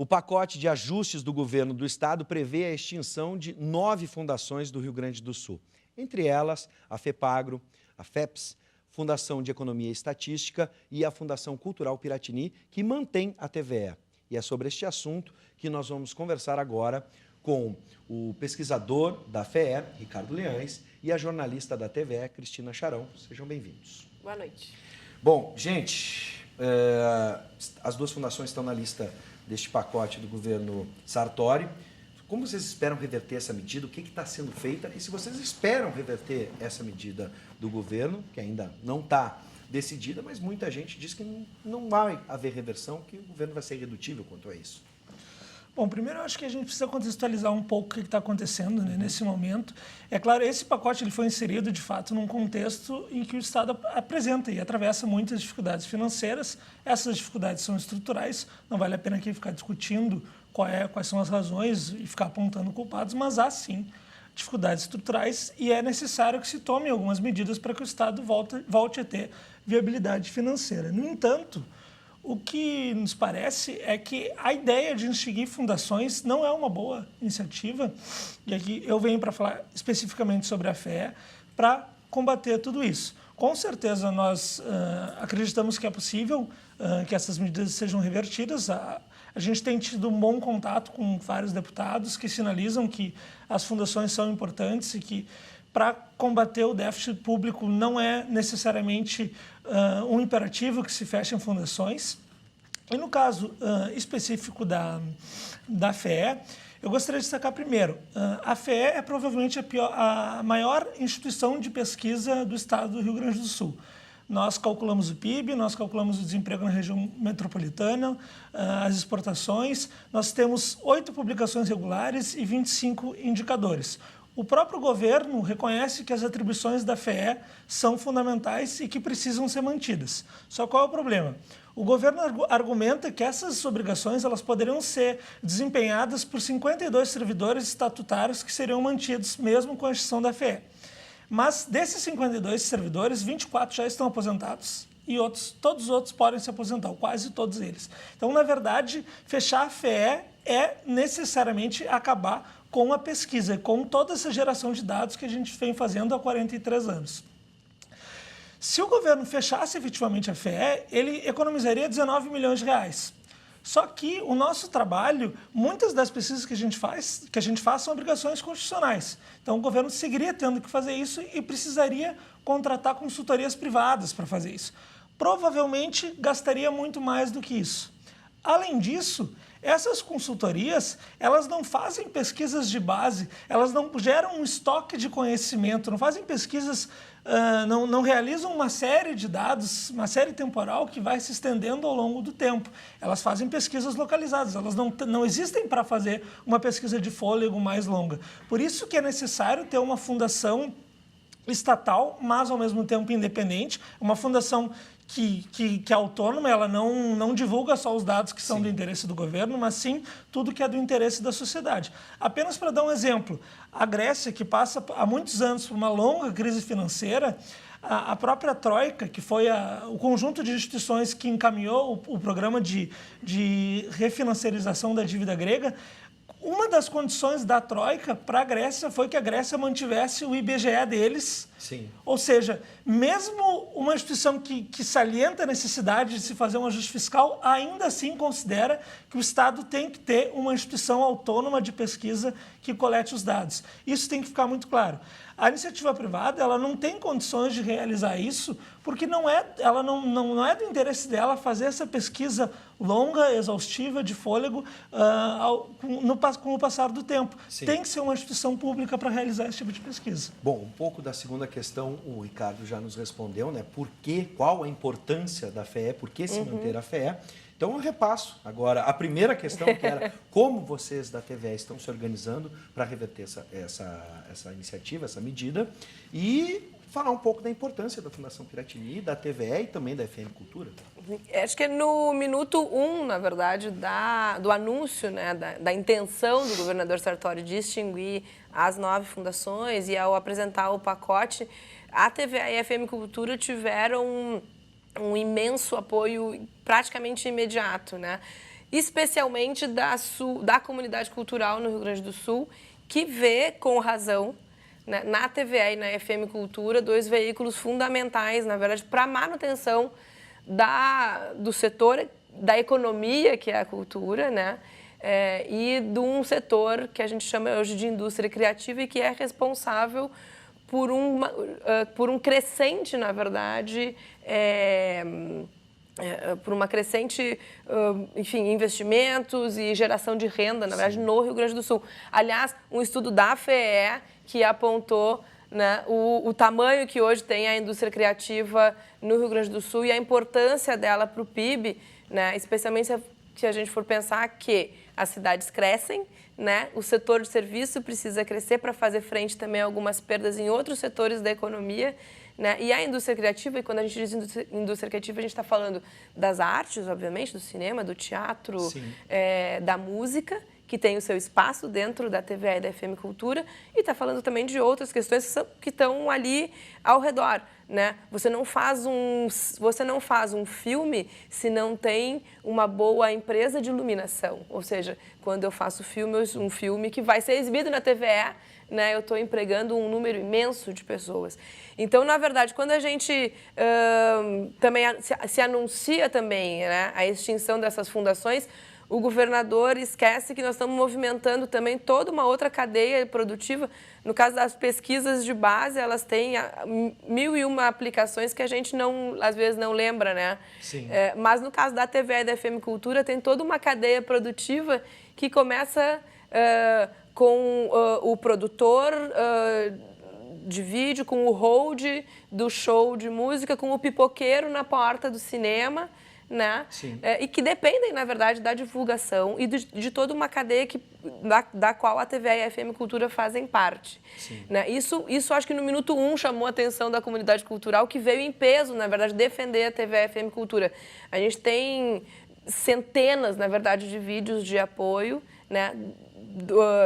pacote de ajustes do governo do estado prevê a extinção de 9 fundações do Rio Grande do Sul. Entre elas, a FEPAGRO, a FEPS, Fundação de Economia e Estatística e a Fundação Cultural Piratini, que mantém a TVE. E é sobre este assunto que nós vamos conversar agora com o pesquisador da FEE, Ricardo Leães, e a jornalista da TVE, Cristina Charão. Sejam bem-vindos. Boa noite. Bom, gente, as duas fundações estão na lista deste pacote do governo Sartori. Como vocês esperam reverter essa medida? O que está sendo feito? E se vocês esperam reverter essa medida do governo, que ainda não está decidida, mas muita gente diz que não vai haver reversão, que o governo vai ser irredutível quanto a isso. Bom, primeiro eu acho que a gente precisa contextualizar um pouco o que está acontecendo, né, nesse momento. É claro, esse pacote ele foi inserido, de fato, num contexto em que o Estado apresenta e atravessa muitas dificuldades financeiras. Essas dificuldades são estruturais, não vale a pena aqui ficar discutindo quais são as razões e ficar apontando culpados, mas há, sim, dificuldades estruturais e é necessário que se tome algumas medidas para que o Estado volte a ter viabilidade financeira. No entanto, o que nos parece é que a ideia de extinguir fundações não é uma boa iniciativa, e aqui eu venho para falar especificamente sobre a FEE, para combater tudo isso. Com certeza nós acreditamos que é possível que essas medidas sejam revertidas. A gente tem tido um bom contato com vários deputados que sinalizam que as fundações são importantes e que para combater o déficit público não é necessariamente um imperativo que se fechem fundações. E no caso específico da FEE, eu gostaria de destacar primeiro, a FEE é provavelmente a maior instituição de pesquisa do estado do Rio Grande do Sul. Nós calculamos o PIB, nós calculamos o desemprego na região metropolitana, as exportações, nós temos 8 publicações regulares e 25 indicadores. O próprio governo reconhece que as atribuições da FEE são fundamentais e que precisam ser mantidas. Só qual é o problema? O governo argumenta que essas obrigações elas poderiam ser desempenhadas por 52 servidores estatutários que seriam mantidos mesmo com a extinção da FEE. Mas desses 52 servidores, 24 já estão aposentados e todos os outros podem se aposentar, quase todos eles. Então, na verdade, fechar a FEE é necessariamente acabar com a pesquisa, com toda essa geração de dados que a gente vem fazendo há 43 anos. Se o governo fechasse efetivamente a FEE, ele economizaria 19 milhões de reais. Só que o nosso trabalho, muitas das pesquisas que a gente faz são obrigações constitucionais. Então, o governo seguiria tendo que fazer isso e precisaria contratar consultorias privadas para fazer isso. Provavelmente gastaria muito mais do que isso. Além disso, essas consultorias, elas não fazem pesquisas de base, elas não geram um estoque de conhecimento, não fazem pesquisas, não realizam uma série de dados, uma série temporal que vai se estendendo ao longo do tempo. Elas fazem pesquisas localizadas, elas não existem para fazer uma pesquisa de fôlego mais longa. Por isso que é necessário ter uma fundação estatal, mas ao mesmo tempo independente, uma fundação que é autônoma, ela não divulga só os dados que são do interesse do governo, mas sim tudo que é do interesse da sociedade. Apenas para dar um exemplo, a Grécia, que passa há muitos anos por uma longa crise financeira, a própria Troika, que foi o conjunto de instituições que encaminhou o programa de refinanciarização da dívida grega, uma das condições da Troika para a Grécia foi que a Grécia mantivesse o IBGE deles. Sim. Ou seja, mesmo uma instituição que salienta a necessidade de se fazer um ajuste fiscal, ainda assim considera que o Estado tem que ter uma instituição autônoma de pesquisa que colete os dados. Isso tem que ficar muito claro. A iniciativa privada ela não tem condições de realizar isso porque ela não é do interesse dela fazer essa pesquisa longa, exaustiva, de fôlego com o passar do tempo. Sim. Tem que ser uma instituição pública para realizar esse tipo de pesquisa. Bom, um pouco da segunda questão o Ricardo já nos respondeu, né? Qual a importância da FEE, por que se manter a FEE? Então, eu repasso agora a primeira questão, que era como vocês da TVE estão se organizando para reverter essa iniciativa, essa medida, e falar um pouco da importância da Fundação Piratini, da TVE e também da FM Cultura. Acho que é no minuto 1, na verdade, do anúncio, né, da intenção do governador Sartori de extinguir as 9 fundações e ao apresentar o pacote, a TVE e a FM Cultura tiveram um imenso apoio praticamente imediato, né? especialmente da comunidade cultural no Rio Grande do Sul, que vê, com razão, né, na TVE e na FM Cultura, 2 veículos fundamentais, na verdade, para a manutenção do setor da economia, que é a cultura, né? E de um setor que a gente chama hoje de indústria criativa e que é responsável por um crescente, na verdade, por uma crescente, enfim, investimentos e geração de renda, na verdade, no Rio Grande do Sul. Aliás, um estudo da FEE que apontou, né, o tamanho que hoje tem a indústria criativa no Rio Grande do Sul e a importância dela para o PIB, né, especialmente se a gente for pensar que as cidades crescem, né, o setor de serviço precisa crescer para fazer frente também a algumas perdas em outros setores da economia, né, e a indústria criativa, e quando a gente diz indústria criativa, a gente está falando das artes, obviamente, do cinema, do teatro, da música, que tem o seu espaço dentro da TVE e da FM Cultura, e está falando também de outras questões que estão ali ao redor, né? Você não faz um filme se não tem uma boa empresa de iluminação. Ou seja, quando eu faço um filme que vai ser exibido na TVE, né, eu estou empregando um número imenso de pessoas. Então, na verdade, quando a gente também se anuncia também, né, a extinção dessas fundações, o governador esquece que nós estamos movimentando também toda uma outra cadeia produtiva. No caso das pesquisas de base, elas têm 1001 aplicações que a gente às vezes não lembra, né? Sim. Mas no caso da TVE e da FM Cultura, tem toda uma cadeia produtiva que começa com o produtor de vídeo, com o hold do show de música, com o pipoqueiro na porta do cinema, né? E que dependem, na verdade, da divulgação e de toda uma cadeia da qual a TVE e a FM Cultura fazem parte. Né? Isso acho que no minuto 1 chamou a atenção da comunidade cultural, que veio em peso, na verdade, defender a TVE e a FM Cultura. A gente tem centenas, na verdade, de vídeos de apoio, né,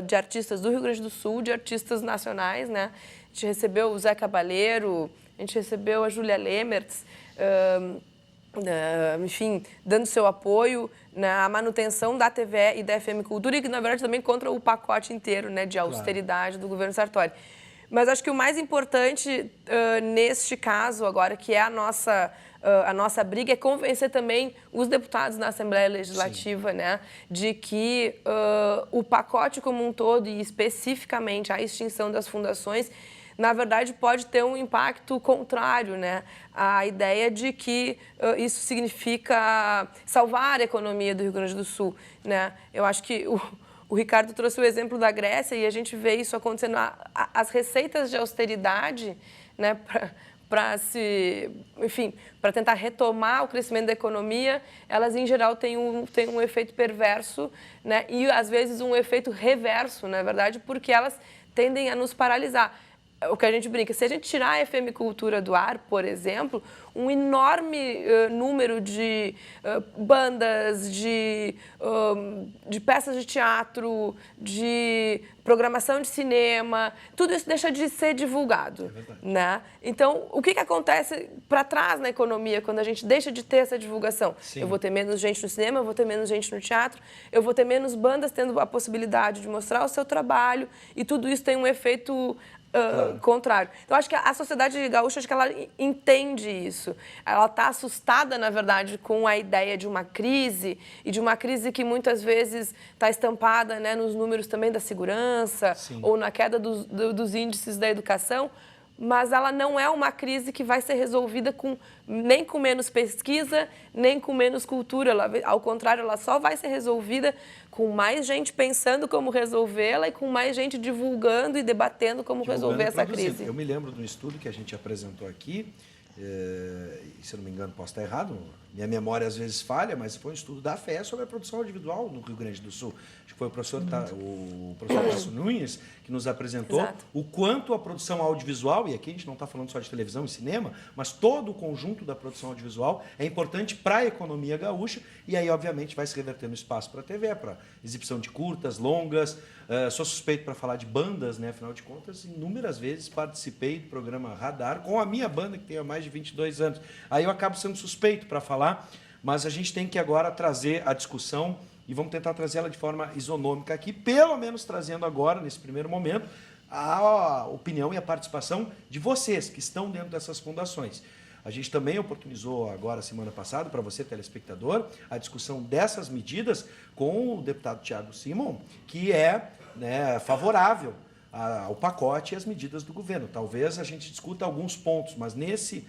de artistas do Rio Grande do Sul, de artistas nacionais, né? A gente recebeu o Zé Cabaleiro, a gente recebeu a Júlia Lemertz, enfim, dando seu apoio na manutenção da TVE e da FM Cultura e que, na verdade, também contra o pacote inteiro, né, de austeridade do governo Sartori. Mas acho que o mais importante neste caso agora, que é a nossa briga, é convencer também os deputados na Assembleia Legislativa, né, de que o pacote como um todo e especificamente a extinção das fundações, na verdade, pode ter um impacto contrário, né? À ideia de que isso significa salvar a economia do Rio Grande do Sul, né? Eu acho que o Ricardo trouxe o exemplo da Grécia e a gente vê isso acontecendo. As receitas de austeridade, né, para tentar retomar o crescimento da economia, elas, em geral, têm um efeito perverso, né? E, às vezes, um efeito reverso, na verdade, porque elas tendem a nos paralisar. O que a gente brinca, se a gente tirar a FM Cultura do ar, por exemplo, um enorme número de bandas, de peças de teatro, de programação de cinema, tudo isso deixa de ser divulgado. Né? Então, o que acontece para trás na economia quando a gente deixa de ter essa divulgação? Eu vou ter menos gente no cinema, eu vou ter menos gente no teatro, eu vou ter menos bandas tendo a possibilidade de mostrar o seu trabalho e tudo isso tem um efeito contrário. Então, acho que a sociedade gaúcha, acho que ela entende isso. Ela está assustada, na verdade, com a ideia de uma crise e de uma crise que muitas vezes está estampada, né, nos números também da segurança ou na queda dos índices da educação, mas ela não é uma crise que vai ser resolvida nem com menos pesquisa, nem com menos cultura. Ao contrário, ela só vai ser resolvida com mais gente pensando como resolvê-la e com mais gente divulgando e debatendo como resolver essa crise. Eu me lembro de um estudo que a gente apresentou aqui, se eu não me engano, posso estar errado, minha memória às vezes falha, mas foi um estudo da FEE sobre a produção audiovisual no Rio Grande do Sul. Acho que foi o professor Tasso Nunes que nos apresentou o quanto a produção audiovisual, e aqui a gente não está falando só de televisão e cinema, mas todo o conjunto da produção audiovisual é importante para a economia gaúcha, e aí, obviamente, vai se reverter no espaço para a TV, para exibição de curtas, longas. Sou suspeito para falar de bandas, né? Afinal de contas, inúmeras vezes participei do programa Radar com a minha banda, que tem há mais de 22 anos. Aí eu acabo sendo suspeito para falar, mas a gente tem que agora trazer a discussão e vamos tentar trazê-la de forma isonômica aqui, pelo menos trazendo agora, nesse primeiro momento, a opinião e a participação de vocês que estão dentro dessas fundações. A gente também oportunizou agora, semana passada, para você, telespectador, a discussão dessas medidas com o deputado Thiago Simon, que é, né, favorável ao pacote e às medidas do governo. Talvez a gente discuta alguns pontos, mas nesse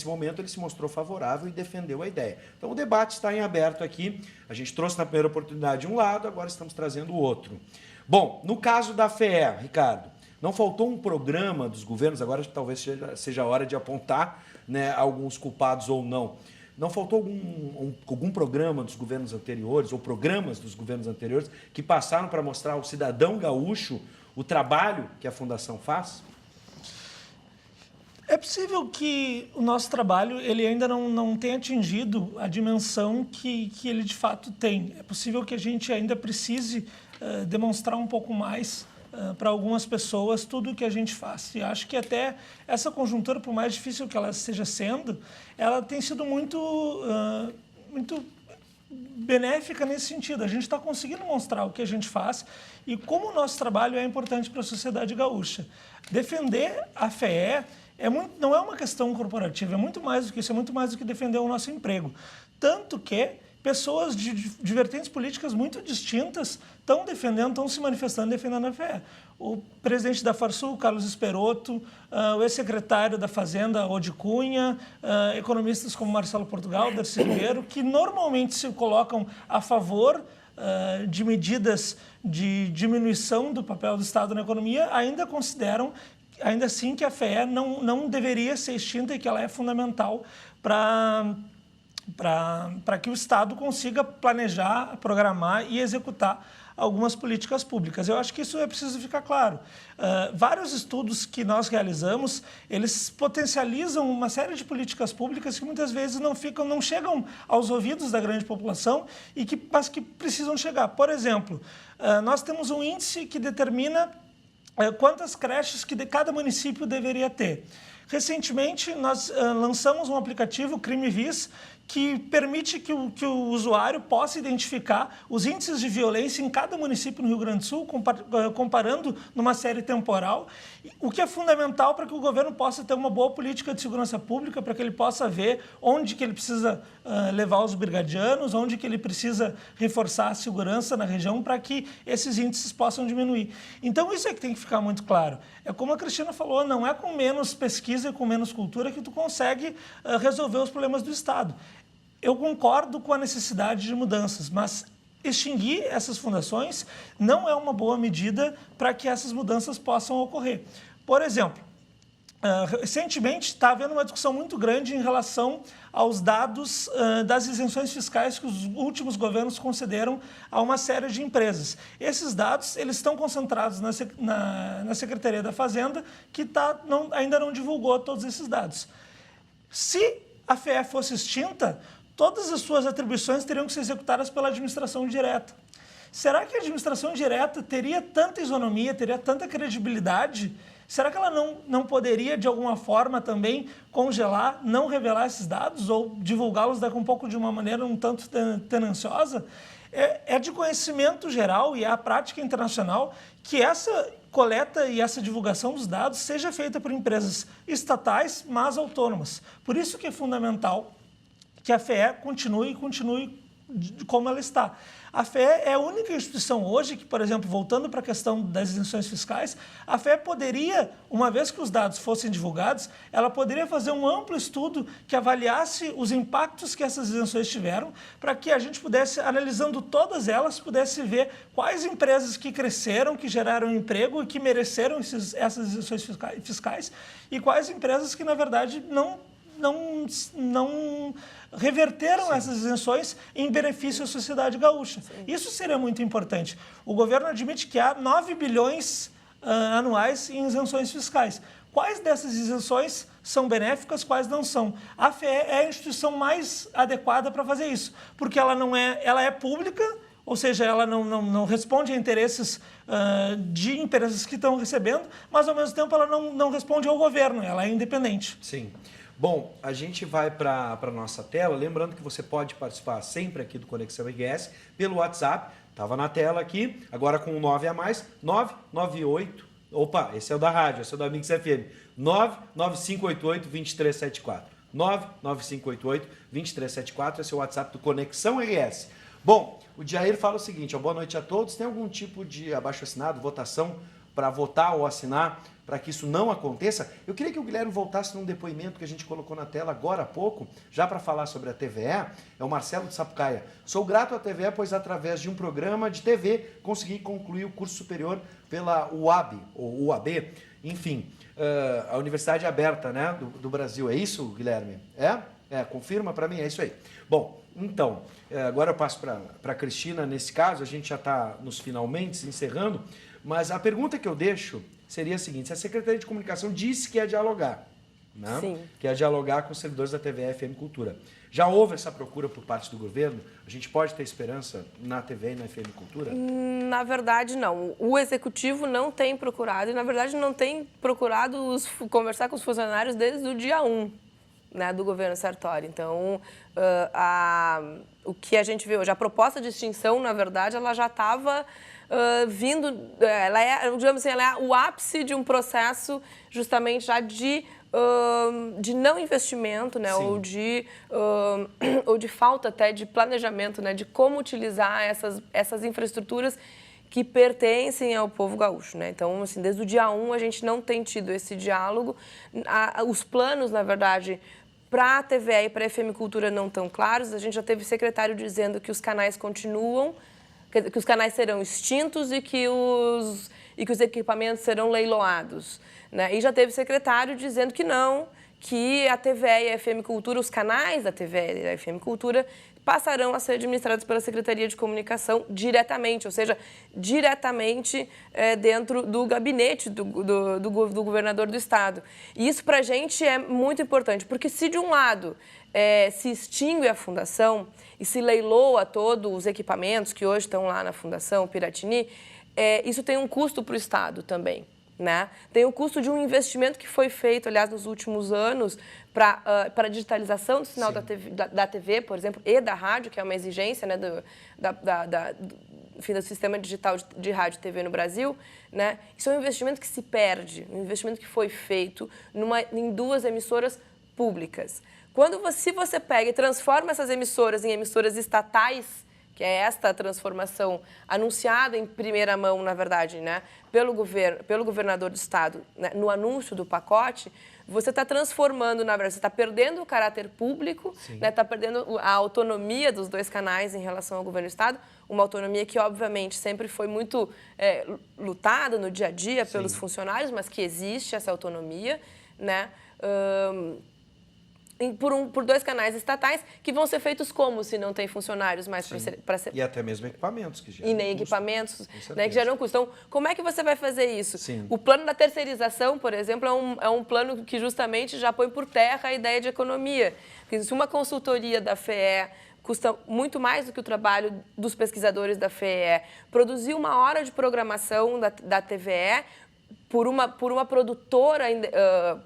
momento ele se mostrou favorável e defendeu a ideia. Então o debate está em aberto aqui. A gente trouxe na primeira oportunidade um lado, agora estamos trazendo o outro. Bom, no caso da FEE, Ricardo, não faltou um programa dos governos, agora talvez seja a hora de apontar, né, alguns culpados ou não. Não faltou algum programa dos governos anteriores, ou programas dos governos anteriores, que passaram para mostrar ao cidadão gaúcho o trabalho que a Fundação faz? É possível que o nosso trabalho ele ainda não tenha atingido a dimensão que ele de fato tem. É possível que a gente ainda precise demonstrar um pouco mais para algumas pessoas tudo o que a gente faz. E acho que até essa conjuntura, por mais difícil que ela esteja sendo, ela tem sido muito benéfica nesse sentido. A gente está conseguindo mostrar o que a gente faz e como o nosso trabalho é importante para a sociedade gaúcha. Defender a FEE não é uma questão corporativa, é muito mais do que isso, é muito mais do que defender o nosso emprego. Tanto que pessoas de vertentes políticas muito distintas estão defendendo, estão se manifestando defendendo a FEE. O presidente da Farsul, Carlos Esperotto, o ex-secretário da Fazenda, Odi Cunha, economistas como Marcelo Portugal, Darcy Ribeiro, que normalmente se colocam a favor de medidas de diminuição do papel do Estado na economia, ainda consideram, ainda assim, que a FEE não deveria ser extinta e que ela é fundamental para que o Estado consiga planejar, programar e executar algumas políticas públicas. Eu acho que isso é preciso ficar claro. Vários estudos que nós realizamos, eles potencializam uma série de políticas públicas que muitas vezes não chegam aos ouvidos da grande população, mas que precisam chegar. Por exemplo, nós temos um índice que determina quantas creches que cada município deveria ter. Recentemente, nós lançamos um aplicativo, CrimeVis, que permite que o usuário possa identificar os índices de violência em cada município no Rio Grande do Sul, comparando numa série temporal, o que é fundamental para que o governo possa ter uma boa política de segurança pública, para que ele possa ver onde que ele precisa levar os brigadianos, onde que ele precisa reforçar a segurança na região para que esses índices possam diminuir. Então, isso é que tem que ficar muito claro. É como a Cristina falou, não é com menos pesquisa e com menos cultura que tu consegue resolver os problemas do Estado. Eu concordo com a necessidade de mudanças, mas extinguir essas fundações não é uma boa medida para que essas mudanças possam ocorrer. Por exemplo, recentemente está havendo uma discussão muito grande em relação aos dados das isenções fiscais que os últimos governos concederam a uma série de empresas. Esses dados eles estão concentrados na Secretaria da Fazenda, que ainda não divulgou todos esses dados. Se a FEE fosse extinta, todas as suas atribuições teriam que ser executadas pela administração direta. Será que a administração direta teria tanta isonomia, teria tanta credibilidade? Será que ela não poderia, de alguma forma, também congelar, não revelar esses dados ou divulgá-los daqui um pouco de uma maneira um tanto tenanciosa? É de conhecimento geral e é a prática internacional que essa coleta e essa divulgação dos dados seja feita por empresas estatais, mas autônomas. Por isso que é fundamental que a FEE continue como ela está. A FEE é a única instituição hoje que, por exemplo, voltando para a questão das isenções fiscais, a FEE poderia, uma vez que os dados fossem divulgados, ela poderia fazer um amplo estudo que avaliasse os impactos que essas isenções tiveram, para que a gente pudesse, analisando todas elas, pudesse ver quais empresas que cresceram, que geraram emprego e que mereceram essas isenções fiscais e quais empresas que, na verdade, não reverteram essas isenções em benefício à sociedade gaúcha. Sim. Isso seria muito importante. O governo admite que há 9 bilhões anuais em isenções fiscais. Quais dessas isenções são benéficas, quais não são? A FEE é a instituição mais adequada para fazer isso, porque ela é pública, ou seja, ela não responde a interesses de empresas que estão recebendo, mas, ao mesmo tempo, ela não responde ao governo, ela é independente. Sim. Bom, a gente vai para a nossa tela, lembrando que você pode participar sempre aqui do Conexão RS pelo WhatsApp, estava na tela aqui, agora com um 9 a mais, 998, opa, esse é o da rádio, esse é o da Mix FM, 99588-2374, 99588-2374, esse é o WhatsApp do Conexão RS. Bom, o Jair fala o seguinte, ó, boa noite a todos, tem algum tipo de abaixo-assinado, votação para votar ou assinar para que isso não aconteça? Eu queria que o Guilherme voltasse num depoimento que a gente colocou na tela agora há pouco, já para falar sobre a TVE, é o Marcelo de Sapucaia. Sou grato à TVE, pois através de um programa de TV consegui concluir o curso superior pela UAB, ou UAB, enfim, a Universidade Aberta, né, do Brasil. É isso, Guilherme? Confirma para mim, é isso aí. Bom, então, agora eu passo para a Cristina, nesse caso, a gente já está nos finalmente, encerrando, mas a pergunta que eu deixo seria a seguinte, se a Secretaria de Comunicação disse que ia dialogar, né? Sim. Que ia dialogar com os servidores da TVE FM Cultura. Já houve essa procura por parte do governo? A gente pode ter esperança na TV e na FM Cultura? Na verdade, não. O Executivo não tem procurado, e na verdade não tem procurado conversar com os funcionários desde o dia 1, né, do governo Sartori. Então, o que a gente vê hoje, a proposta de extinção, na verdade, ela já estava vindo, digamos assim, ela é o ápice de um processo justamente já de não investimento, né, ou de falta até de planejamento, né, de como utilizar essas infraestruturas que pertencem ao povo gaúcho, né? Então, assim, desde o dia 1 a gente não tem tido esse diálogo. Os planos, na verdade, para a TVE e para a FM Cultura não estão claros. A gente já teve secretário dizendo que os canais continuam, que os canais serão extintos e que os equipamentos serão leiloados, né? E já teve secretário dizendo que não, que a TVE e a FM Cultura, os canais da TVE e da FM Cultura, passarão a ser administrados pela Secretaria de Comunicação diretamente, ou seja, diretamente dentro do gabinete do governador do Estado. E isso para a gente é muito importante, porque se de um lado se extingue a fundação e se leiloa todos os equipamentos que hoje estão lá na Fundação Piratini, isso tem um custo para o Estado também, né? Tem o custo de um investimento que foi feito, aliás, nos últimos anos, para a digitalização do sinal da TV, por exemplo, e da rádio, que é uma exigência, né, do sistema digital de rádio e TV no Brasil, né? Isso é um investimento que se perde, um investimento que foi feito em 2 emissoras públicas. Se você pega e transforma essas emissoras em emissoras estatais, que é esta transformação anunciada em primeira mão, na verdade, né, pelo governador do Estado, né, no anúncio do pacote, você está transformando, na verdade, você está perdendo o caráter público, está perdendo a autonomia dos 2 canais em relação ao governo do Estado, uma autonomia que, obviamente, sempre foi muito lutada no dia a dia pelos funcionários, mas que existe essa autonomia, né? Por 2 canais estatais que vão ser feitos como se não tem funcionários mais para ser... E até mesmo equipamentos que geram E nem equipamentos, né, que geram custo. Então, como é que você vai fazer isso? Sim. O plano da terceirização, por exemplo, é um plano que justamente já põe por terra a ideia de economia. Porque se uma consultoria da FEE custa muito mais do que o trabalho dos pesquisadores da FEE, produzir 1 hora de programação da TVE por uma produtora,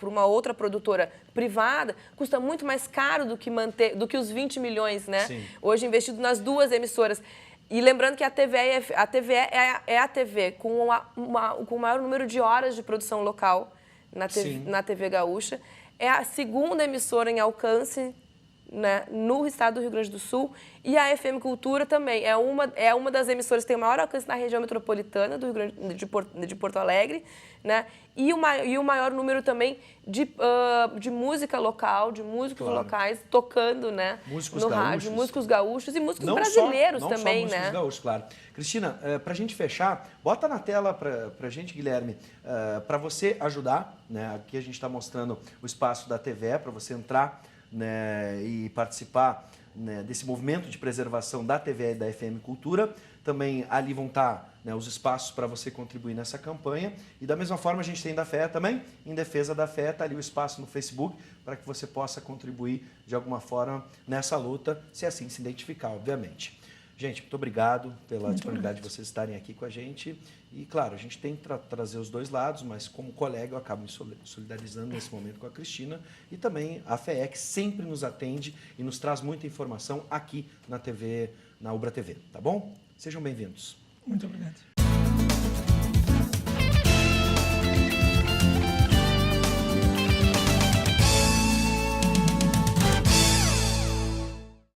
por uma outra produtora privada, custa muito mais caro do que os 20 milhões, né? Hoje investido nas 2 emissoras. E lembrando que a TVE é a TV com o maior número de horas de produção local na TV Gaúcha. É a 2ª emissora em alcance, né, no estado do Rio Grande do Sul, e a FM Cultura também é uma das emissoras que tem o maior alcance na região metropolitana do Rio Grande de Porto Alegre, né, e o maior número também de música local, de músicos locais tocando, né, no rádio, músicos gaúchos e músicos brasileiros também, músicos né? gaúchos, claro. Cristina, para a gente fechar, bota na tela para a gente, Guilherme, para você ajudar, né, aqui a gente está mostrando o espaço da TVE, para você entrar, né, e participar, né, desse movimento de preservação da TVE e da FM Cultura. Também ali vão estar, né, os espaços para você contribuir nessa campanha. E da mesma forma a gente tem da FEE também, em defesa da FEE, está ali o espaço no Facebook para que você possa contribuir de alguma forma nessa luta, se assim se identificar, obviamente. Gente, muito obrigado pela disponibilidade de vocês estarem aqui com a gente. E, claro, a gente tem que trazer os dois lados, mas como colega eu acabo me solidarizando nesse momento com a Cristina. E também a FEEC sempre nos atende e nos traz muita informação aqui na TV, na Ubra TV, tá bom? Sejam bem-vindos. Muito obrigado.